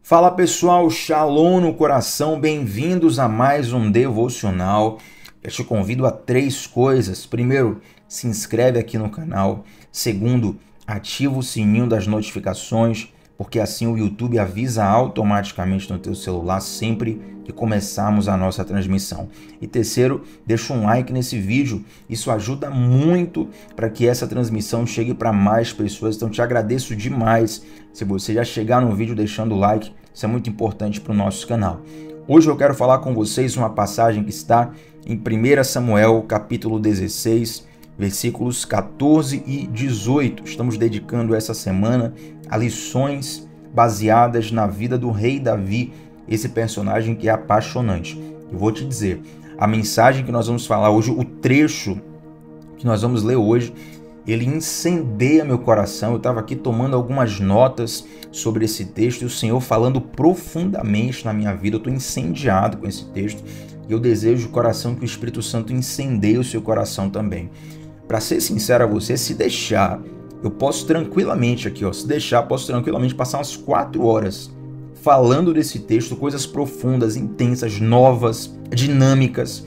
Fala pessoal, Shalom no coração, bem-vindos a mais um devocional. Eu te convido a 3 coisas. Primeiro, se inscreve aqui no canal. Segundo, ativa o sininho das notificações, porque assim o YouTube avisa automaticamente no teu celular sempre que começarmos a nossa transmissão. E terceiro, deixa um like nesse vídeo, isso ajuda muito para que essa transmissão chegue para mais pessoas, então te agradeço demais se você já chegar no vídeo deixando o like, isso é muito importante para o nosso canal. Hoje eu quero falar com vocês uma passagem que está em 1 Samuel, capítulo 16, versículos 14 e 18. Estamos dedicando essa semana a lições baseadas na vida do rei Davi, esse personagem que é apaixonante. Eu vou te dizer, a mensagem que nós vamos falar hoje, o trecho que nós vamos ler hoje, ele incendeia meu coração. Eu estava aqui tomando algumas notas sobre esse texto e o Senhor falando profundamente na minha vida. Eu estou incendiado com esse texto e eu desejo de coração que o Espírito Santo incendeie o seu coração também. Para ser sincero a você, se deixar, eu posso tranquilamente aqui, posso tranquilamente passar umas 4 horas falando desse texto, coisas profundas, intensas, novas, dinâmicas.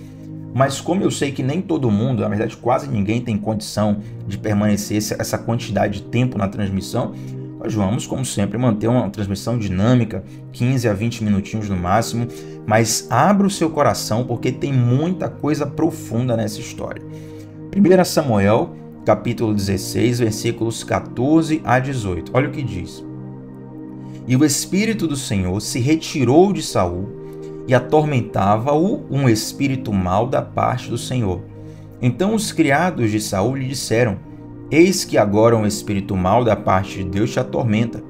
Mas como eu sei que nem todo mundo, na verdade quase ninguém tem condição de permanecer essa quantidade de tempo na transmissão, nós vamos, como sempre, manter uma transmissão dinâmica, 15 a 20 minutinhos no máximo, mas abra o seu coração porque tem muita coisa profunda nessa história. 1 Samuel, capítulo 16, versículos 14 a 18. Olha o que diz. E o Espírito do Senhor se retirou de Saul e atormentava-o um espírito mau da parte do Senhor. Então os criados de Saul lhe disseram: Eis que agora um espírito mau da parte de Deus te atormenta.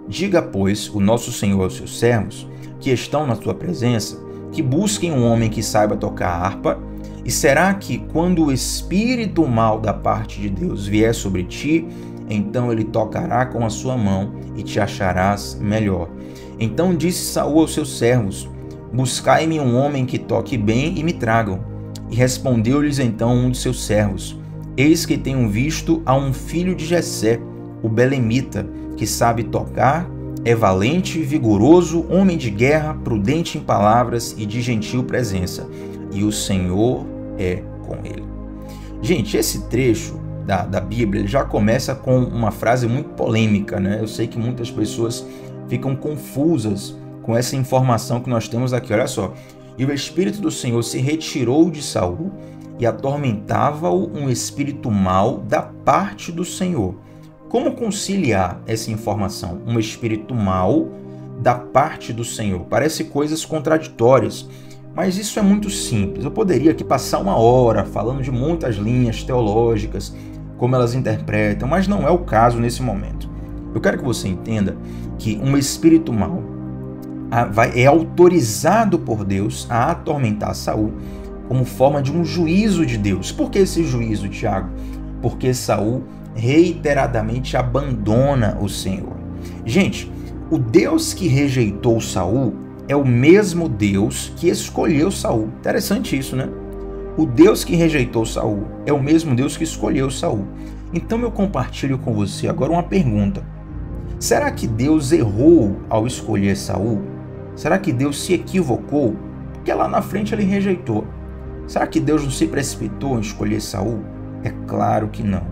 Diga, pois, o nosso Senhor aos seus servos, que estão na tua presença, que busquem um homem que saiba tocar harpa. E será que, quando o espírito mau da parte de Deus vier sobre ti, então ele tocará com a sua mão e te acharás melhor. Então disse Saul aos seus servos: Buscai-me um homem que toque bem e me tragam. E respondeu-lhes então um de seus servos: Eis que tenho visto a um filho de Jessé, o belemita, que sabe tocar, é valente, vigoroso, homem de guerra, prudente em palavras e de gentil presença. E o Senhor é com ele. Gente, esse trecho da Bíblia ele já começa com uma frase muito polêmica, né? Eu sei que muitas pessoas ficam confusas com essa informação que nós temos aqui. Olha só. E o Espírito do Senhor se retirou de Saul e atormentava-o um espírito mau da parte do Senhor. Como conciliar essa informação? Um espírito mau da parte do Senhor. Parece coisas contraditórias, mas isso é muito simples. Eu poderia aqui passar 1 hora falando de muitas linhas teológicas, como elas interpretam, mas não é o caso nesse momento. Eu quero que você entenda que um espírito mau é autorizado por Deus a atormentar Saul como forma de um juízo de Deus. Por que esse juízo, Tiago? Porque Saul reiteradamente abandona o Senhor. Gente, o Deus que rejeitou Saul é o mesmo Deus que escolheu Saul. Interessante isso, né? O Deus que rejeitou Saul é o mesmo Deus que escolheu Saul. Então eu compartilho com você agora uma pergunta. Será que Deus errou ao escolher Saul? Será que Deus se equivocou? Porque lá na frente ele rejeitou. Será que Deus não se precipitou em escolher Saul? É claro que não.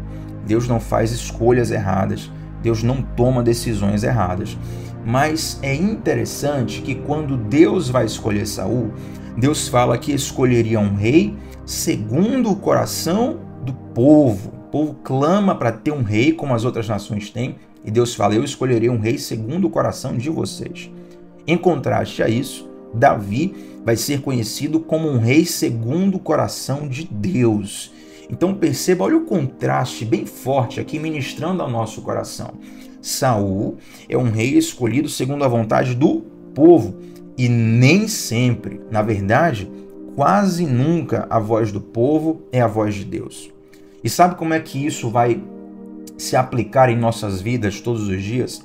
Deus não faz escolhas erradas. Deus não toma decisões erradas. Mas é interessante que quando Deus vai escolher Saul, Deus fala que escolheria um rei segundo o coração do povo. O povo clama para ter um rei como as outras nações têm, e Deus fala: eu escolherei um rei segundo o coração de vocês. Em contraste a isso, Davi vai ser conhecido como um rei segundo o coração de Deus. Então perceba, olha o contraste bem forte aqui ministrando ao nosso coração. Saul é um rei escolhido segundo a vontade do povo e nem sempre, na verdade, quase nunca a voz do povo é a voz de Deus. E sabe como é que isso vai se aplicar em nossas vidas todos os dias?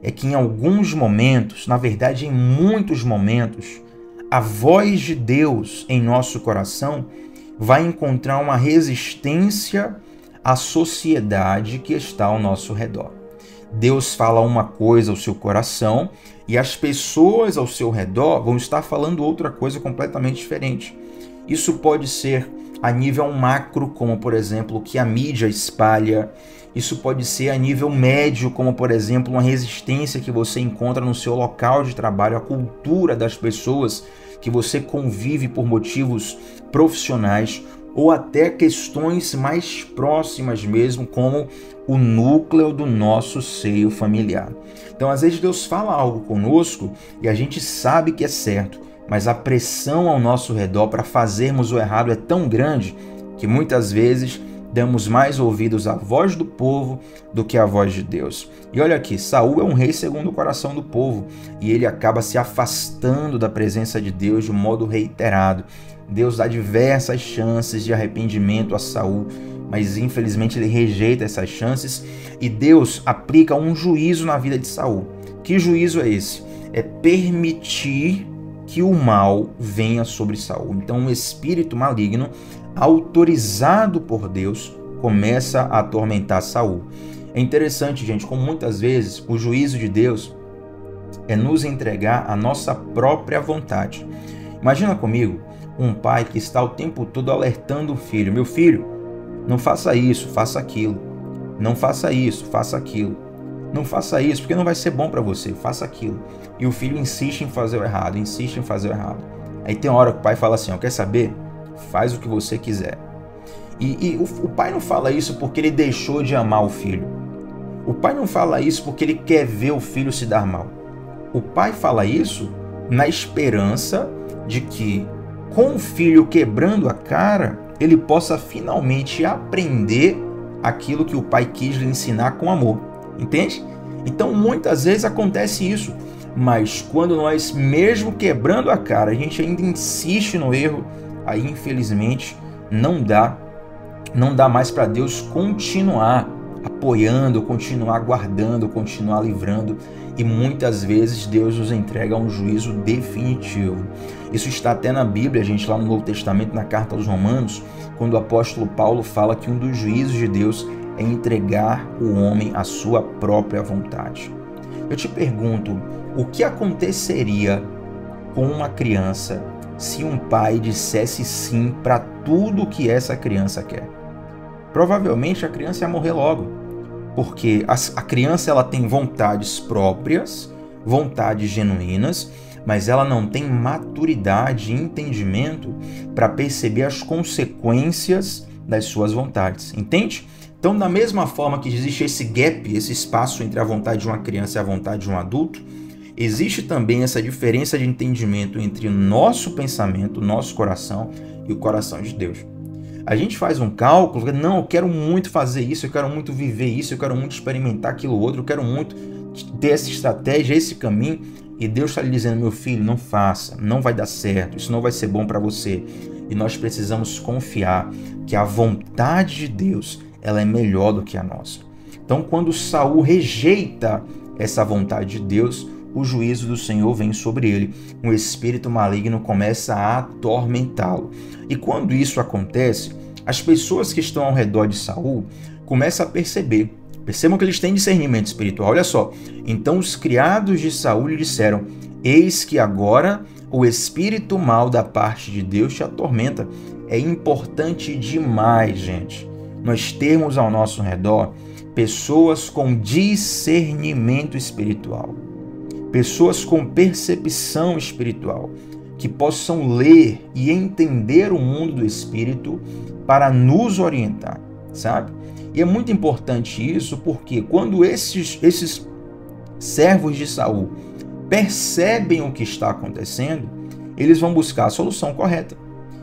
É que em alguns momentos, na verdade em muitos momentos, a voz de Deus em nosso coração vai encontrar uma resistência à sociedade que está ao nosso redor. Deus fala uma coisa ao seu coração e as pessoas ao seu redor vão estar falando outra coisa completamente diferente. Isso pode ser a nível macro, como por exemplo o que a mídia espalha. Isso pode ser a nível médio, como por exemplo uma resistência que você encontra no seu local de trabalho, a cultura das pessoas que você convive por motivos profissionais, ou até questões mais próximas mesmo, como o núcleo do nosso seio familiar. Então, às vezes Deus fala algo conosco e a gente sabe que é certo, mas a pressão ao nosso redor para fazermos o errado é tão grande que muitas vezes damos mais ouvidos à voz do povo do que à voz de Deus. E olha aqui, Saul é um rei segundo o coração do povo e ele acaba se afastando da presença de Deus de um modo reiterado. Deus dá diversas chances de arrependimento a Saul, mas infelizmente ele rejeita essas chances e Deus aplica um juízo na vida de Saul. Que juízo é esse? É permitir que o mal venha sobre Saul. Então um espírito maligno, autorizado por Deus, começa a atormentar Saul. É interessante, gente, como muitas vezes o juízo de Deus é nos entregar a nossa própria vontade. Imagina comigo um pai que está o tempo todo alertando o filho: meu filho, não faça isso, faça aquilo. Não faça isso, faça aquilo. Não faça isso, porque não vai ser bom para você, faça aquilo. E o filho insiste em fazer o errado, insiste em fazer o errado. Aí tem uma hora que o pai fala assim: quer saber? Faz o que você quiser. E o pai não fala isso porque ele deixou de amar o filho. O pai não fala isso porque ele quer ver o filho se dar mal. O pai fala isso na esperança de que, com o filho quebrando a cara, ele possa finalmente aprender aquilo que o pai quis lhe ensinar com amor. Entende? Então, muitas vezes acontece isso. Mas quando nós, mesmo quebrando a cara, a gente ainda insiste no erro, aí infelizmente não dá mais para Deus continuar apoiando, continuar guardando, continuar livrando, e muitas vezes Deus nos entrega um juízo definitivo. Isso está até na Bíblia, gente, lá no Novo Testamento, na carta aos Romanos, quando o apóstolo Paulo fala que um dos juízos de Deus é entregar o homem à sua própria vontade. Eu te pergunto, o que aconteceria com uma criança se um pai dissesse sim para tudo que essa criança quer? Provavelmente a criança ia morrer logo, porque a criança ela tem vontades próprias, vontades genuínas, mas ela não tem maturidade e entendimento para perceber as consequências das suas vontades, entende? Então, da mesma forma que existe esse gap, esse espaço entre a vontade de uma criança e a vontade de um adulto, existe também essa diferença de entendimento entre o nosso pensamento, o nosso coração e o coração de Deus. A gente faz um cálculo, não, eu quero muito fazer isso, eu quero muito viver isso, eu quero muito experimentar aquilo outro, eu quero muito ter essa estratégia, esse caminho, e Deus está lhe dizendo: meu filho, não faça, não vai dar certo, isso não vai ser bom para você. E nós precisamos confiar que a vontade de Deus, ela é melhor do que a nossa. Então, quando Saul rejeita essa vontade de Deus, o juízo do Senhor vem sobre ele. Um espírito maligno começa a atormentá-lo. E quando isso acontece, as pessoas que estão ao redor de Saul começam a perceber. Percebam que eles têm discernimento espiritual. Olha só. Então os criados de Saul lhe disseram: eis que agora o espírito mau da parte de Deus te atormenta. É importante demais, gente, nós termos ao nosso redor pessoas com discernimento espiritual. Pessoas com percepção espiritual, que possam ler e entender o mundo do espírito para nos orientar, sabe? E é muito importante isso porque quando esses servos de Saul percebem o que está acontecendo, eles vão buscar a solução correta.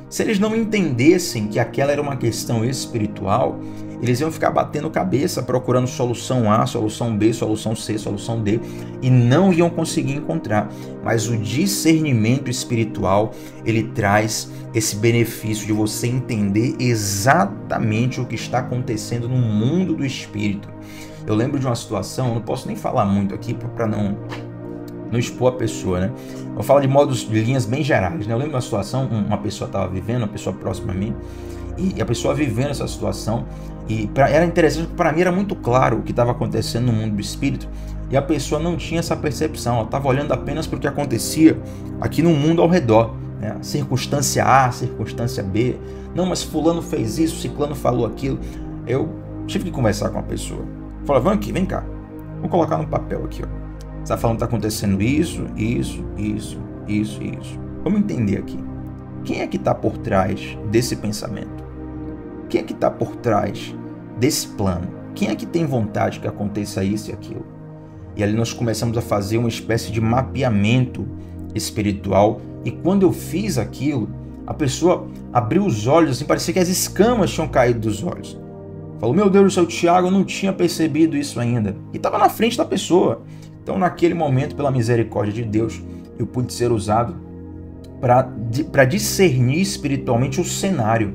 Se eles não entendessem que aquela era uma questão espiritual, eles iam ficar batendo cabeça, procurando solução A, solução B, solução C, solução D, e não iam conseguir encontrar. Mas o discernimento espiritual, ele traz esse benefício de você entender exatamente o que está acontecendo no mundo do espírito. Eu lembro de uma situação, não posso nem falar muito aqui para não expor a pessoa, né? Eu falo de linhas bem gerais, né? Eu lembro de uma situação, uma pessoa estava vivendo, uma pessoa próxima a mim, E a pessoa vivendo essa situação. E era interessante, para mim era muito claro o que estava acontecendo no mundo do espírito. E a pessoa não tinha essa percepção. Ela estava olhando apenas para o que acontecia aqui no mundo ao redor. Né? Circunstância A, circunstância B. Não, mas fulano fez isso, ciclano falou aquilo. Eu tive que conversar com a pessoa. Falei, vamos aqui, vem cá. Vou colocar no papel aqui, ó. Você está falando que está acontecendo isso. Vamos entender aqui. Quem é que está por trás desse pensamento? Quem é que está por trás desse plano? Quem é que tem vontade que aconteça isso e aquilo? E ali nós começamos a fazer uma espécie de mapeamento espiritual. E quando eu fiz aquilo, a pessoa abriu os olhos, assim, parecia que as escamas tinham caído dos olhos. Falou, meu Deus do céu, Tiago, eu não tinha percebido isso ainda. E estava na frente da pessoa. Então, naquele momento, pela misericórdia de Deus, eu pude ser usado para discernir espiritualmente o cenário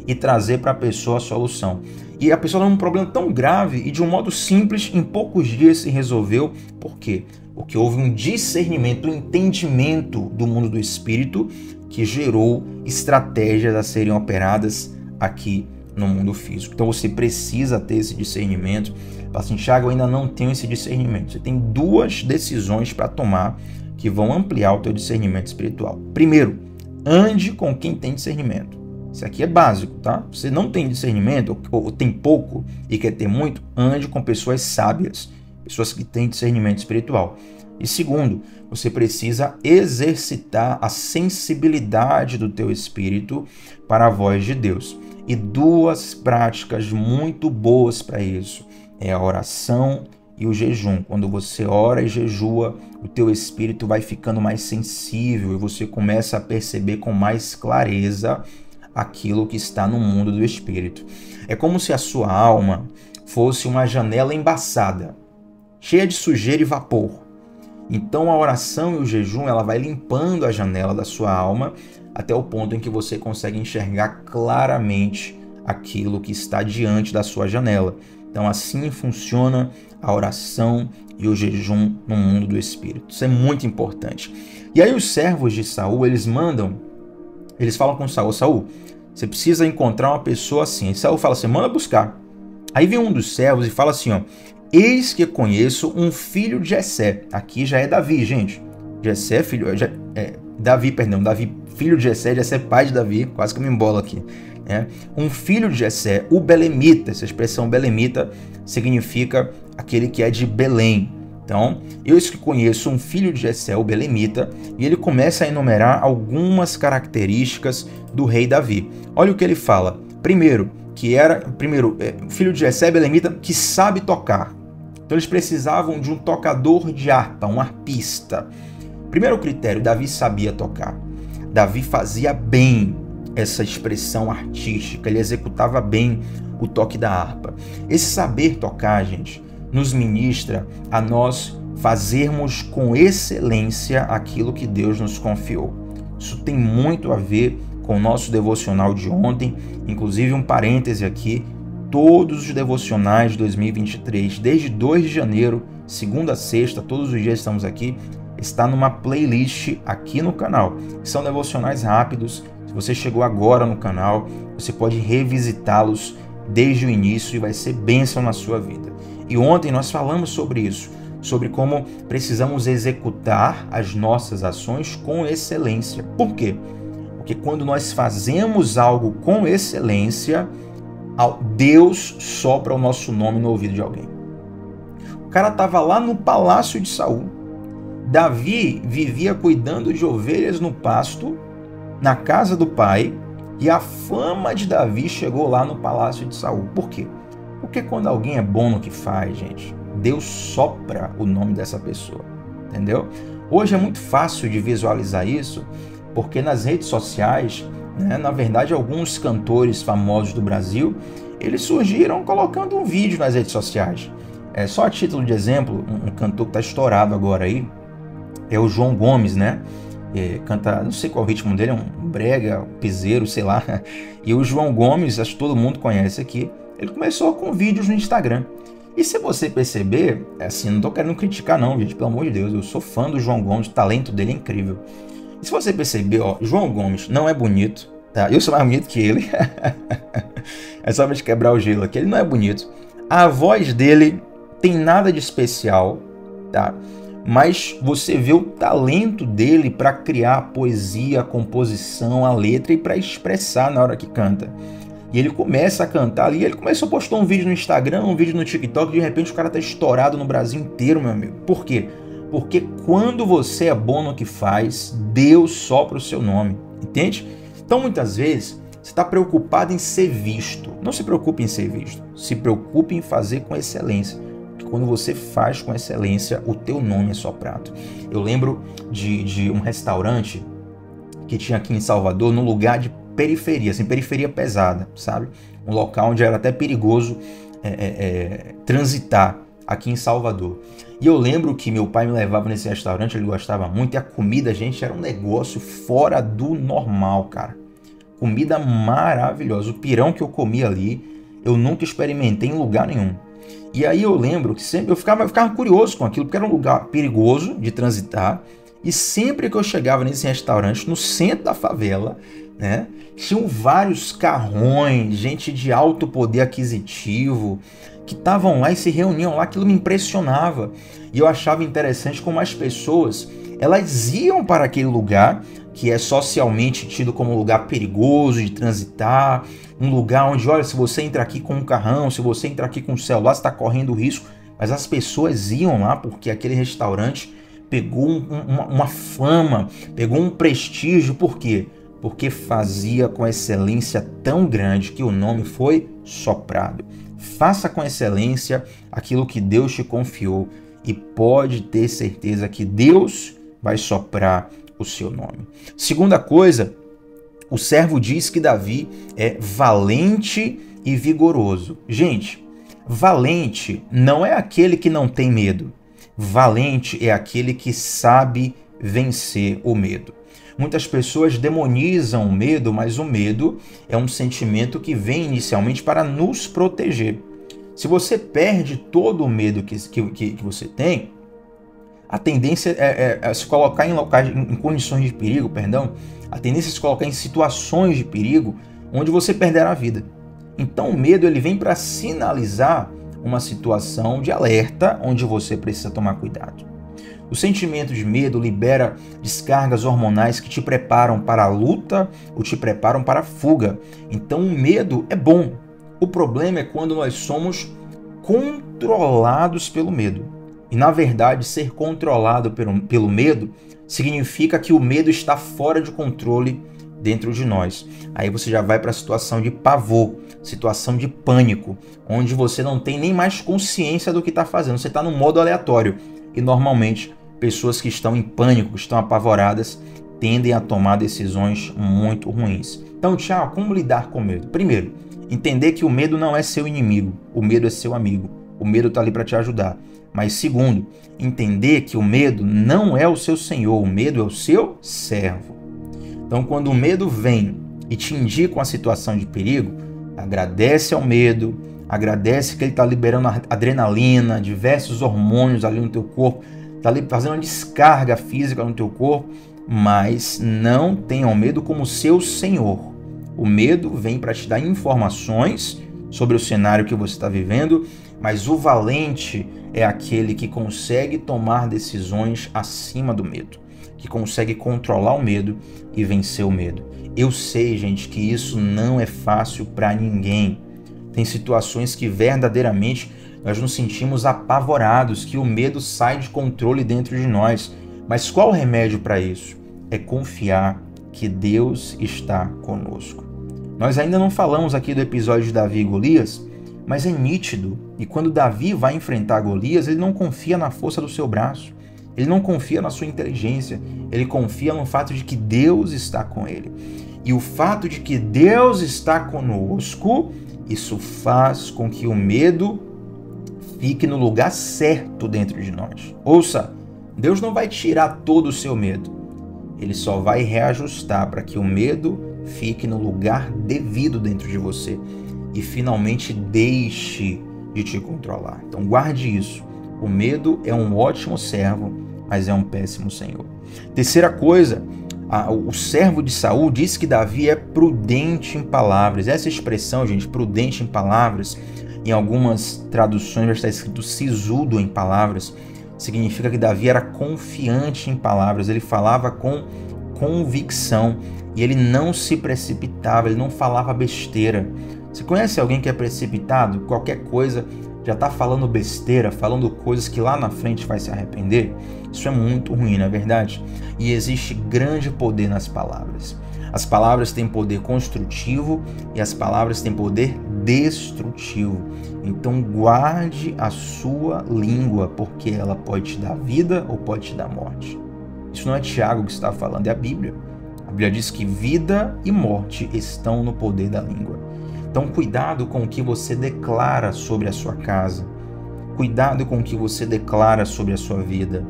e trazer para a pessoa a solução. E a pessoa tem um problema tão grave e de um modo simples, em poucos dias se resolveu. Por quê? Porque houve um discernimento, um entendimento do mundo do espírito que gerou estratégias a serem operadas aqui no mundo físico. Então você precisa ter esse discernimento. Fala assim, Thiago, eu ainda não tenho esse discernimento. Você tem duas decisões para tomar que vão ampliar o teu discernimento espiritual. Primeiro, ande com quem tem discernimento. Isso aqui é básico, tá? Você não tem discernimento, ou tem pouco e quer ter muito, ande com pessoas sábias, pessoas que têm discernimento espiritual. E segundo, você precisa exercitar a sensibilidade do teu espírito para a voz de Deus. E duas práticas muito boas para isso é a oração e o jejum. Quando você ora e jejua, o teu espírito vai ficando mais sensível e você começa a perceber com mais clareza aquilo que está no mundo do espírito. É como se a sua alma fosse uma janela embaçada, cheia de sujeira e vapor. Então a oração e o jejum, ela vai limpando a janela da sua alma até o ponto em que você consegue enxergar claramente aquilo que está diante da sua janela. Então assim funciona a oração e o jejum no mundo do espírito. Isso é muito importante. E aí os servos de Saul, eles falam com Saul, Saul, você precisa encontrar uma pessoa assim. E Saul fala assim, manda buscar. Aí vem um dos servos e fala assim, ó, eis que conheço um filho de Jessé. Aqui já é Davi, gente. Jessé, Davi, filho de Jessé, Jessé pai de Davi, quase que eu me embolo aqui. Um filho de Jessé, o belemita. Essa expressão belemita significa aquele que é de Belém. Então, eu que conheço um filho de Jessé, o belemita, e ele começa a enumerar algumas características do rei Davi. Olha o que ele fala. Primeiro, filho de Jessé, belemita, que sabe tocar. Então, eles precisavam de um tocador de harpa, um harpista. Primeiro critério, Davi sabia tocar. Davi fazia bem essa expressão artística, ele executava bem o toque da harpa. Esse saber tocar, gente, nos ministra a nós fazermos com excelência aquilo que Deus nos confiou. Isso tem muito a ver com o nosso devocional de ontem, inclusive um parêntese aqui, todos os devocionais de 2023, desde 2 de janeiro, segunda a sexta, todos os dias estamos aqui, está numa playlist aqui no canal. São devocionais rápidos. Se você chegou agora no canal, você pode revisitá-los desde o início e vai ser bênção na sua vida. E ontem nós falamos sobre isso, sobre como precisamos executar as nossas ações com excelência. Por quê? Porque quando nós fazemos algo com excelência, Deus sopra o nosso nome no ouvido de alguém. O cara estava lá no palácio de Saul. Davi vivia cuidando de ovelhas no pasto, na casa do pai, e a fama de Davi chegou lá no palácio de Saul. Por quê? Porque quando alguém é bom no que faz, gente, Deus sopra o nome dessa pessoa, entendeu? Hoje é muito fácil de visualizar isso, porque nas redes sociais, na verdade, alguns cantores famosos do Brasil, eles surgiram colocando um vídeo nas redes sociais. Só a título de exemplo, um cantor que está estourado agora aí, é o João Gomes, né? Canta, não sei qual o ritmo dele, é um brega, um piseiro, sei lá. E o João Gomes, acho que todo mundo conhece aqui, ele começou com vídeos no Instagram. E se você perceber, assim, não tô querendo criticar não, gente, pelo amor de Deus, eu sou fã do João Gomes, o talento dele é incrível. E se você perceber, João Gomes não é bonito, tá? Eu sou mais bonito que ele. É só pra gente quebrar o gelo aqui. Ele não é bonito. A voz dele tem nada de especial, tá? Mas você vê o talento dele para criar a poesia, a composição, a letra e para expressar na hora que canta. E ele começa a cantar ali, ele começou a postar um vídeo no Instagram, um vídeo no TikTok, de repente o cara tá estourado no Brasil inteiro, meu amigo. Por quê? Porque quando você é bom no que faz, Deus sopra o seu nome, entende? Então muitas vezes você está preocupado em ser visto. Não se preocupe em ser visto, se preocupe em fazer com excelência. Quando você faz com excelência, o teu nome é soprado. Eu lembro de um restaurante que tinha aqui em Salvador, num lugar de periferia, assim, periferia pesada, sabe? Um local onde era até perigoso transitar aqui em Salvador. E eu lembro que meu pai me levava nesse restaurante, ele gostava muito, e a comida, gente, era um negócio fora do normal, cara. Comida maravilhosa. O pirão que eu comia ali, eu nunca experimentei em lugar nenhum. E aí eu lembro que sempre eu ficava curioso com aquilo, porque era um lugar perigoso de transitar. E sempre que eu chegava nesse restaurante, no centro da favela, né, tinham vários carrões, gente de alto poder aquisitivo, que estavam lá e se reuniam lá. Aquilo me impressionava. E eu achava interessante como as pessoas, elas iam para aquele lugar que é socialmente tido como um lugar perigoso de transitar, um lugar onde, olha, se você entra aqui com um carrão, se você entrar aqui com um celular, você está correndo risco. Mas as pessoas iam lá porque aquele restaurante pegou uma fama, pegou um prestígio. Por quê? Porque fazia com excelência tão grande que o nome foi soprado. Faça com excelência aquilo que Deus te confiou e pode ter certeza que Deus vai soprar o seu nome. Segunda coisa, o servo diz que Davi é valente e vigoroso. Gente, valente não é aquele que não tem medo. Valente é aquele que sabe vencer o medo. Muitas pessoas demonizam o medo, mas o medo é um sentimento que vem inicialmente para nos proteger. Se você perde todo o medo que você tem, a tendência é se colocar em condições de perigo, a tendência é se colocar em situações de perigo onde você perderá a vida. Então o medo ele vem para sinalizar uma situação de alerta onde você precisa tomar cuidado. O sentimento de medo libera descargas hormonais que te preparam para a luta ou te preparam para a fuga. Então o medo é bom. O problema é quando nós somos controlados pelo medo. E na verdade, ser controlado pelo medo significa que o medo está fora de controle dentro de nós. Aí você já vai para a situação de pavor, situação de pânico, onde você não tem nem mais consciência do que está fazendo. Você está no modo aleatório. E normalmente, pessoas que estão em pânico, que estão apavoradas, tendem a tomar decisões muito ruins. Então, Tiago, como lidar com o medo? Primeiro, entender que o medo não é seu inimigo, o medo é seu amigo. O medo está ali para te ajudar. Mas segundo, entender que o medo não é o seu senhor, o medo é o seu servo. Então, quando o medo vem e te indica uma situação de perigo, agradece ao medo, agradece que ele está liberando adrenalina, diversos hormônios ali no teu corpo, está ali fazendo uma descarga física no teu corpo, mas não tenha o medo como seu senhor. O medo vem para te dar informações sobre o cenário que você está vivendo, mas o valente é aquele que consegue tomar decisões acima do medo, que consegue controlar o medo e vencer o medo. Eu sei, gente, que isso não é fácil para ninguém. Tem situações que verdadeiramente nós nos sentimos apavorados, que o medo sai de controle dentro de nós. Mas qual o remédio para isso? É confiar que Deus está conosco. Nós ainda não falamos aqui do episódio de Davi e Golias, mas é nítido. E quando Davi vai enfrentar Golias, ele não confia na força do seu braço, ele não confia na sua inteligência, ele confia no fato de que Deus está com ele. E o fato de que Deus está conosco, isso faz com que o medo fique no lugar certo dentro de nós. Ouça, Deus não vai tirar todo o seu medo, ele só vai reajustar para que o medo fique no lugar devido dentro de você e finalmente deixe de te controlar. Então guarde isso. O medo é um ótimo servo, mas é um péssimo senhor. Terceira coisa, O servo de Saul diz que Davi é prudente em palavras. Essa expressão, gente, prudente em palavras, em algumas traduções já está escrito sisudo em palavras, significa que Davi era confiante em palavras, ele falava com convicção e ele não se precipitava, ele não falava besteira. Você conhece alguém que é precipitado? Qualquer coisa já está falando besteira, falando coisas que lá na frente vai se arrepender? Isso é muito ruim, não é verdade? E existe grande poder nas palavras. As palavras têm poder construtivo e as palavras têm poder destrutivo. Então guarde a sua língua, porque ela pode te dar vida ou pode te dar morte. Isso não é Tiago que está falando, é a Bíblia. A Bíblia diz que vida e morte estão no poder da língua. Então cuidado com o que você declara sobre a sua casa. Cuidado com o que você declara sobre a sua vida.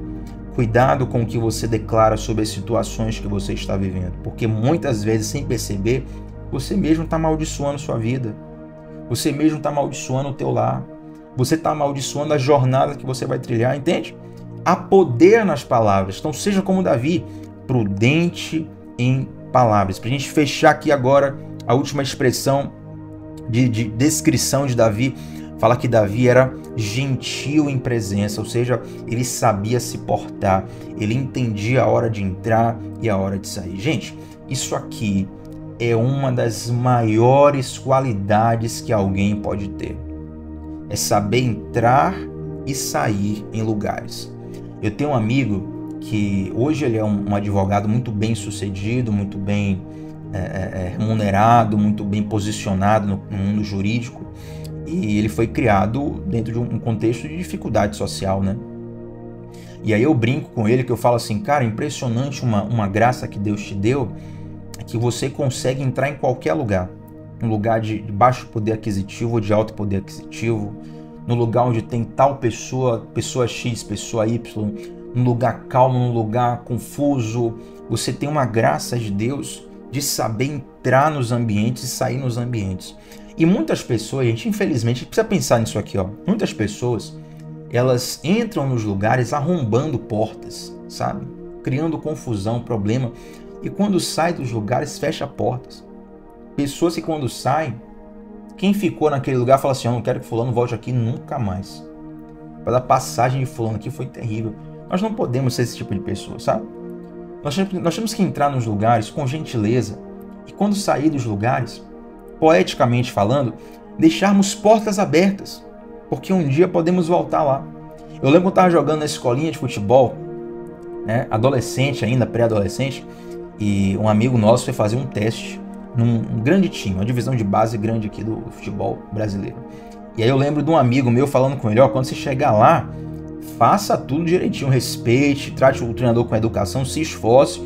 Cuidado com o que você declara sobre as situações que você está vivendo. Porque muitas vezes, sem perceber, você mesmo está amaldiçoando sua vida. Você mesmo está amaldiçoando o teu lar. Você está amaldiçoando a jornada que você vai trilhar, entende? Há poder nas palavras. Então seja como Davi, prudente em palavras. Para a gente fechar aqui agora a última expressão de descrição de Davi, fala que Davi era gentil em presença, ou seja, ele sabia se portar, ele entendia a hora de entrar e a hora de sair. Gente, isso aqui é uma das maiores qualidades que alguém pode ter. É saber entrar e sair em lugares. Eu tenho um amigo que hoje ele é um advogado muito bem sucedido, muito bem remunerado, muito bem posicionado no mundo jurídico, e ele foi criado dentro de um contexto de dificuldade social, né? E aí eu brinco com ele que eu falo assim, cara, impressionante uma graça que Deus te deu, é que você consegue entrar em qualquer lugar, um lugar de baixo poder aquisitivo ou de alto poder aquisitivo, no lugar onde tem tal pessoa X, pessoa Y, num lugar calmo, num lugar confuso. Você tem uma graça de Deus de saber entrar nos ambientes e sair nos ambientes. E muitas pessoas, gente, infelizmente, a gente precisa pensar nisso aqui, ó. Muitas pessoas, elas entram nos lugares arrombando portas, sabe? Criando confusão, problema. E quando sai dos lugares, fecha portas. Pessoas que quando saem, quem ficou naquele lugar fala assim, eu não quero que fulano volte aqui nunca mais. A passagem de fulano aqui foi terrível. Nós não podemos ser esse tipo de pessoa, sabe? Nós temos que entrar nos lugares com gentileza e quando sair dos lugares, poeticamente falando, deixarmos portas abertas, porque um dia podemos voltar lá. Eu lembro que eu estava jogando na escolinha de futebol, né, adolescente ainda, pré-adolescente, e um amigo nosso foi fazer um teste num grande time, uma divisão de base grande aqui do futebol brasileiro. E aí eu lembro de um amigo meu falando com ele, ó, quando você chegar lá, faça tudo direitinho, respeite, trate o treinador com educação, se esforce,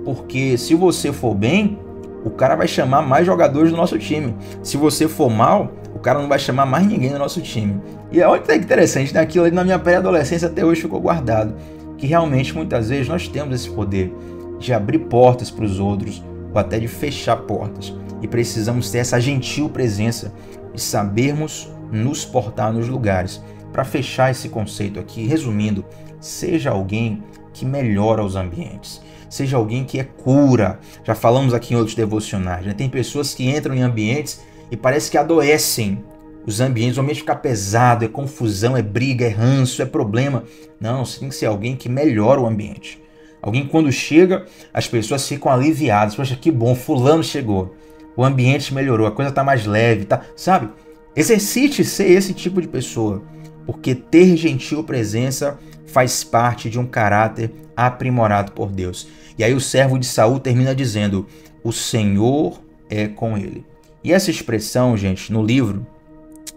porque se você for bem, o cara vai chamar mais jogadores do nosso time. Se você for mal, o cara não vai chamar mais ninguém do nosso time. E olha que interessante, né? Aquilo ali na minha pré-adolescência até hoje ficou guardado. Que realmente, muitas vezes, nós temos esse poder de abrir portas para os outros, ou até de fechar portas. E precisamos ter essa gentil presença de sabermos nos portar nos lugares. Para fechar esse conceito aqui, resumindo, seja alguém que melhora os ambientes. Seja alguém que é cura. Já falamos aqui em outros devocionais, né? Tem pessoas que entram em ambientes e parece que adoecem os ambientes. O ambiente fica pesado, é confusão, é briga, é ranço, é problema. Não, você tem que ser alguém que melhora o ambiente. Alguém que quando chega, as pessoas ficam aliviadas. Poxa, que bom, fulano chegou. O ambiente melhorou, a coisa está mais leve, tá? Sabe? Exercite ser esse tipo de pessoa. Porque ter gentil presença faz parte de um caráter aprimorado por Deus. E aí o servo de Saul termina dizendo, o Senhor é com ele. E essa expressão, gente, no livro,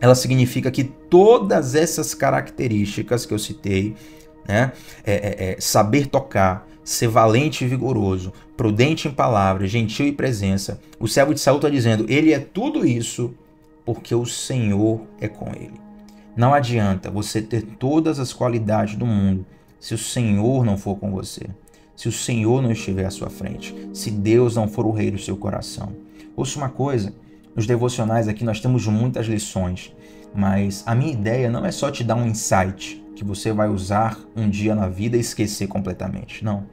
ela significa que todas essas características que eu citei, né, saber tocar, ser valente e vigoroso, prudente em palavras, gentil em presença, o servo de Saul está dizendo, ele é tudo isso porque o Senhor é com ele. Não adianta você ter todas as qualidades do mundo se o Senhor não for com você, se o Senhor não estiver à sua frente, se Deus não for o rei do seu coração. Ouça uma coisa, nos devocionais aqui nós temos muitas lições, mas a minha ideia não é só te dar um insight que você vai usar um dia na vida e esquecer completamente, não.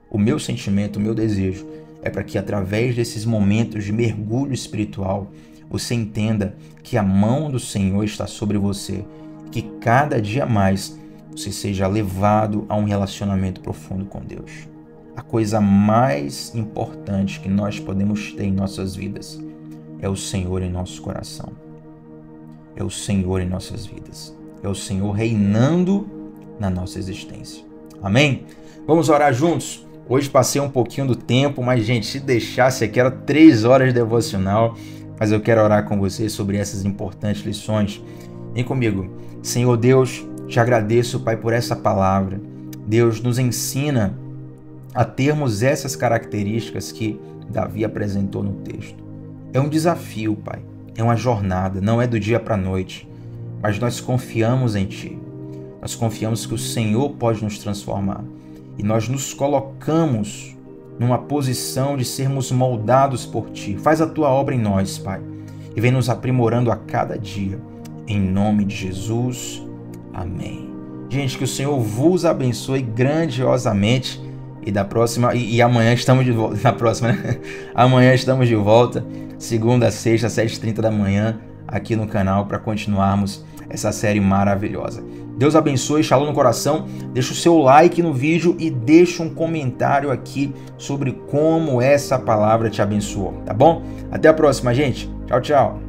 O meu sentimento, o meu desejo é para que através desses momentos de mergulho espiritual, você entenda que a mão do Senhor está sobre você, que cada dia mais você seja levado a um relacionamento profundo com Deus. A coisa mais importante que nós podemos ter em nossas vidas é o Senhor em nosso coração. É o Senhor em nossas vidas. É o Senhor reinando na nossa existência. Amém? Vamos orar juntos? Hoje passei um pouquinho do tempo, mas, gente, se deixasse aqui era 3 horas de devocional, mas eu quero orar com você sobre essas importantes lições. Vem comigo. Senhor Deus, te agradeço, Pai, por essa palavra. Deus, nos ensina a termos essas características que Davi apresentou no texto. É um desafio, Pai. É uma jornada, não é do dia para a noite. Mas nós confiamos em Ti. Nós confiamos que o Senhor pode nos transformar. E nós nos colocamos numa posição de sermos moldados por Ti. Faz a Tua obra em nós, Pai. E vem nos aprimorando a cada dia. Em nome de Jesus. Amém. Gente, que o Senhor vos abençoe grandiosamente. E amanhã estamos de volta. Amanhã estamos de volta. Segunda a sexta, 7h30 da manhã, aqui no canal, para continuarmos essa série maravilhosa. Deus abençoe, shalom no coração. Deixa o seu like no vídeo e deixa um comentário aqui sobre como essa palavra te abençoou, tá bom? Até a próxima, gente. Tchau, tchau.